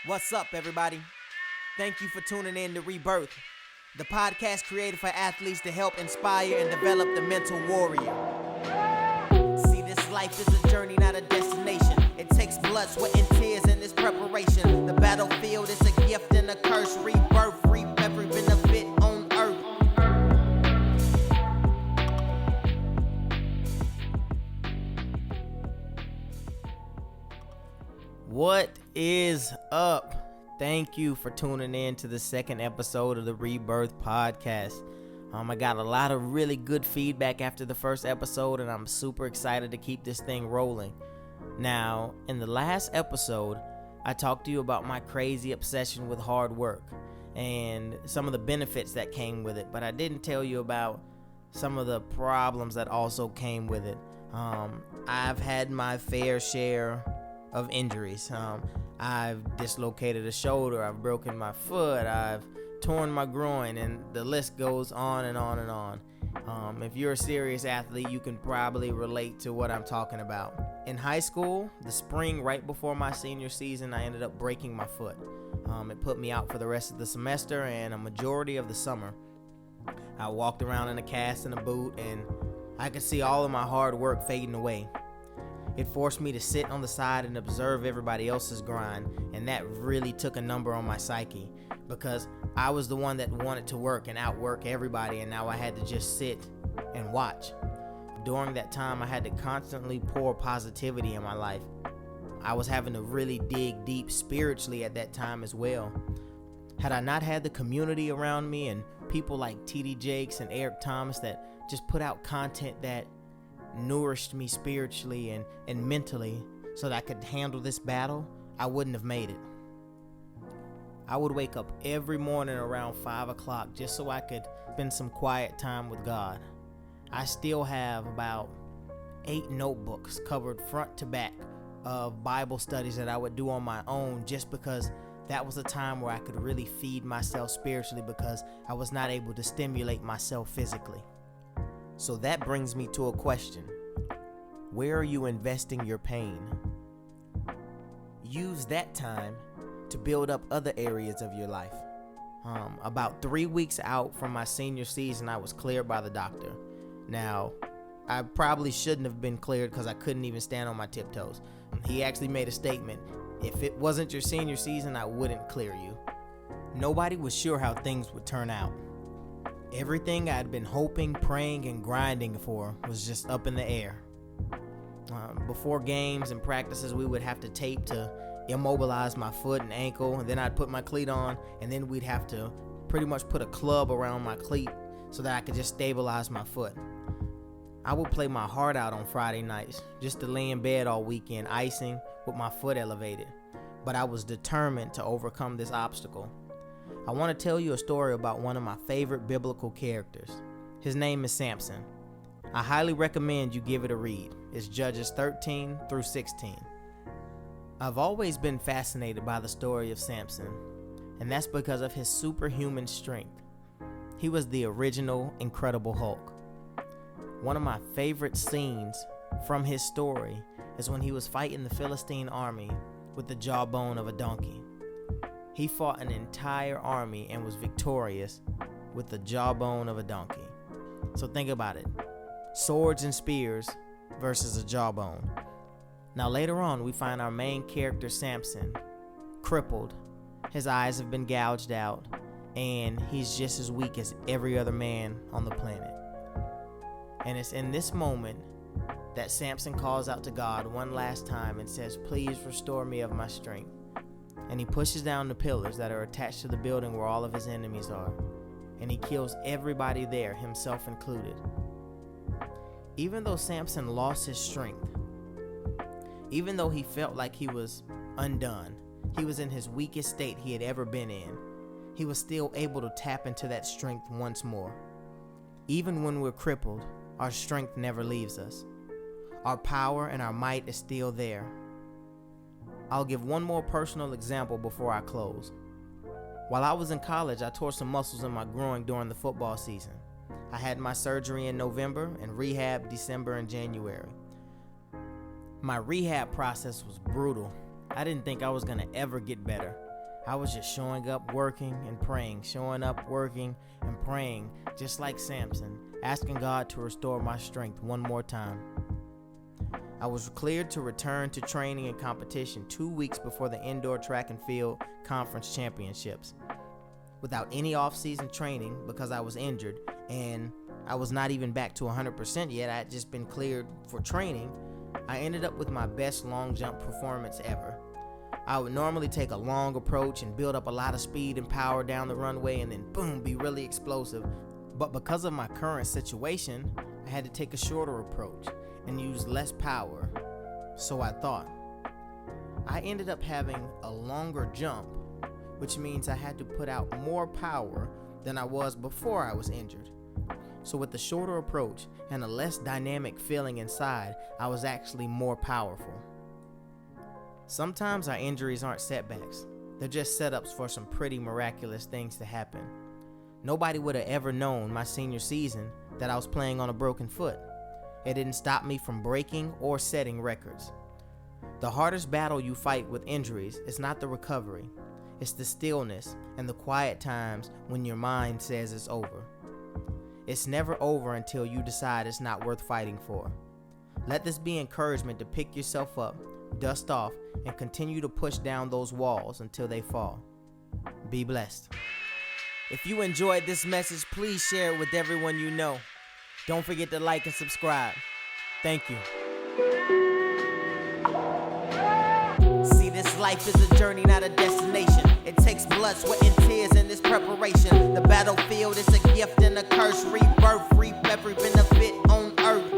What's up, everybody? Thank you for tuning in to REBEarth, the podcast created for athletes to help inspire and develop the mental warrior. See, this life is a journey, not a destination. It takes blood, sweat, and tears in this preparation. The battlefield is a gift and a curse. REBEarth, reap every benefit on earth. What is up? Thank you for tuning in to the second episode of the REBEarth podcast. I got a lot of really good feedback after the first episode, and I'm super excited to keep this thing rolling. Now, in the last episode, I talked to you about my crazy obsession with hard work and some of the benefits that came with it, but I didn't tell you about some of the problems that also came with it. I've had my fair share of injuries. I've dislocated a shoulder, I've broken my foot, I've torn my groin, and the list goes on and on and on. If you're a serious athlete, you can probably relate to what I'm talking about. In high school, the spring right before my senior season, I ended up breaking my foot. It put me out for the rest of the semester and a majority of the summer. I walked around in a cast and a boot, and I could see all of my hard work fading away. It forced me to sit on the side and observe everybody else's grind, and that really took a number on my psyche because I was the one that wanted to work and outwork everybody, and now I had to just sit and watch. During that time, I had to constantly pour positivity in my life. I was having to really dig deep spiritually at that time as well. Had I not had the community around me and people like TD Jakes and Eric Thomas that just put out content that nourished me spiritually and mentally so that I could handle this battle, I wouldn't have made it. I would wake up every morning around 5 o'clock just so I could spend some quiet time with God. I still have about 8 notebooks covered front to back of Bible studies that I would do on my own just because that was a time where I could really feed myself spiritually because I was not able to stimulate myself physically. So that brings me to a question. Where are you investing your pain? Use that time to build up other areas of your life. About 3 weeks out from my senior season, I was cleared by the doctor. Now, I probably shouldn't have been cleared because I couldn't even stand on my tiptoes. He actually made a statement. If it wasn't your senior season, I wouldn't clear you. Nobody was sure how things would turn out. Everything I'd been hoping, praying, and grinding for was just up in the air. Before games and practices, we would have to tape to immobilize my foot and ankle, and then I'd put my cleat on, and then we'd have to pretty much put a club around my cleat so that I could just stabilize my foot. I would play my heart out on Friday nights just to lay in bed all weekend, icing with my foot elevated. But I was determined to overcome this obstacle. I want to tell you a story about one of my favorite biblical characters. His name is Samson. I highly recommend you give it a read. It's Judges 13 through 16. I've always been fascinated by the story of Samson, and that's because of his superhuman strength. He was the original Incredible Hulk. One of my favorite scenes from his story is when he was fighting the Philistine army with the jawbone of a donkey. He fought an entire army and was victorious with the jawbone of a donkey. So think about it. Swords and spears versus a jawbone. Now later on, we find our main character Samson, crippled. His eyes have been gouged out, and he's just as weak as every other man on the planet. And it's in this moment that Samson calls out to God one last time and says, "Please restore me of my strength." And he pushes down the pillars that are attached to the building where all of his enemies are. And he kills everybody there, himself included. Even though Samson lost his strength, even though he felt like he was undone, he was in his weakest state he had ever been in, he was still able to tap into that strength once more. Even when we're crippled, our strength never leaves us. Our power and our might is still there. I'll give one more personal example before I close. While I was in college, I tore some muscles in my groin during the football season. I had my surgery in November and rehab December and January. My rehab process was brutal. I didn't think I was going to ever get better. I was just showing up, working, and praying, showing up, working, and praying, just like Samson, asking God to restore my strength one more time. I was cleared to return to training and competition 2 weeks before the indoor track and field conference championships. Without any off-season training because I was injured and I was not even back to 100% yet, I had just been cleared for training, I ended up with my best long jump performance ever. I would normally take a long approach and build up a lot of speed and power down the runway and then boom, be really explosive. But because of my current situation, I had to take a shorter approach and use less power, so I thought. I ended up having a longer jump, which means I had to put out more power than I was before I was injured. So with the shorter approach and a less dynamic feeling inside, I was actually more powerful. Sometimes our injuries aren't setbacks. They're just setups for some pretty miraculous things to happen. Nobody would have ever known my senior season that I was playing on a broken foot. It didn't stop me from breaking or setting records. The hardest battle you fight with injuries is not the recovery. It's the stillness and the quiet times when your mind says it's over. It's never over until you decide it's not worth fighting for. Let this be encouragement to pick yourself up, dust off, and continue to push down those walls until they fall. Be blessed. If you enjoyed this message, please share it with everyone you know. Don't forget to like and subscribe. Thank you. See, this life is a journey, not a destination. It takes blood, sweat, and tears in this preparation. The battlefield is a gift and a curse. Rebirth, reap every benefit on earth.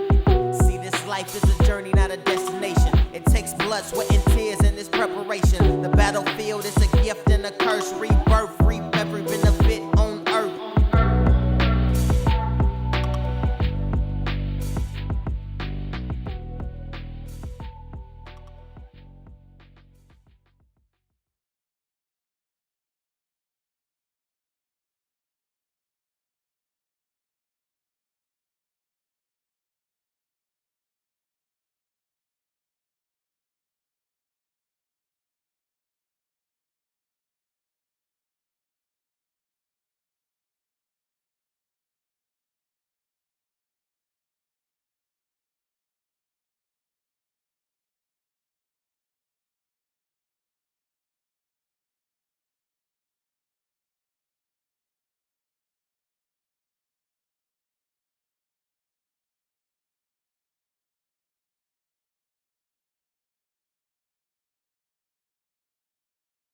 See, this life is a journey, not a destination. It takes blood, sweat, and tears in this preparation. The battlefield is a gift and a curse.